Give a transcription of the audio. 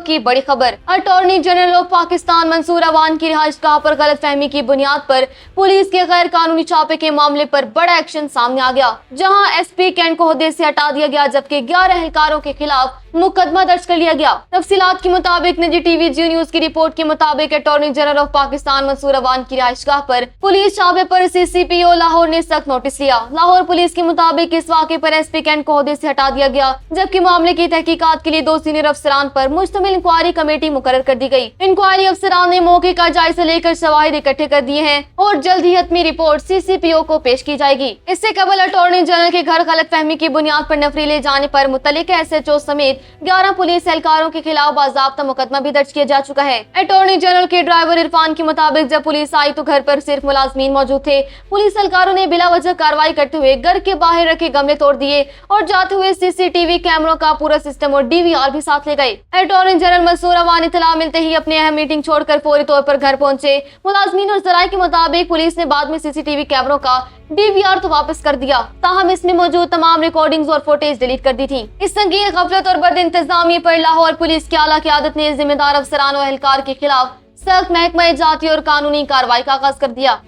वक्त की बड़ी खबर। Attorney general of Pakistan Mansoor Awan की रिहाइशगाह पर गलतफहमी की बुनियाद पर पुलिस के गैर कानूनी छापे के मामले पर बड़ा एक्शन सामने आ गया, जहां एसपी कैंट को ओहदे से हटा दिया गया, जबकि 11 एहलकारों के खिलाफ मुकदमा दर्ज कर लिया गया। तफसीलात के मुताबिक निजी टीवी जी न्यूज की रिपोर्ट के मुताबिक attorney general of Pakistan Mansoor Awan की रिहाइशगाह पर पुलिस छापे पर CCPO लाहौर ने सख्त नोटिस लिया। लाहौर पुलिस के मुताबिक इस वाक़े पर एसपी कैंट को ओहदे से हटा दिया गया, जबकि मामले की तहकीकात के लिए 2 सीनियर अफसरान पर मुश्तमिल इंक्वायरी कमेटी मुकर्रर कर दी गई। इंक्वायरी अफसरान ने मौके का जायजा लेकर शवाहिद इकट्ठे कर दिए हैं और जल्द ही हतमी रिपोर्ट CCPO को पेश की जाएगी। इससे कबल अटॉर्नी जनरल के घर गलतफहमी की बुनियाद पर नफरी ले जाने पर मुतल्लिक SHO समेत 11 पुलिस एहलकारों के खिलाफ बाज़ाब्ता मुकदमा भी दर्ज किया जा चुका है। अटॉर्नी जनरल के ड्राइवर इरफान के मुताबिक जब पुलिस आई तो घर पर सिर्फ मुलाजमीन मौजूद थे। पुलिस एहलकारों ने बिला वजह कार्रवाई करते हुए घर के बाहर रखे गमले तोड़ दिए और जाते हुए CCTV कैमरों का पूरा सिस्टम और DVR भी साथ ले गए। अटॉर्नी जनरल मंसूर अवान इत्तला मिलते ही अपनी अहम मीटिंग छोड़कर फौरी तौर पर घर पहुंचे। मुलाजमीन और जराये के मुताबिक पुलिस ने बाद में CCTV कैमरों का DVR तो वापस कर दिया, ताहम इसमें मौजूद तमाम रिकॉर्डिंग्स और फुटेज डिलीट कर दी थी। इस संगीन गफलत और बद इंतजामी पर लाहौर पुलिस की आला क़यादत ने जिम्मेदार अफसरान और एहलकार के खिलाफ सख्त महकमा जाती और कानूनी कार्रवाई का आगाज कर दिया।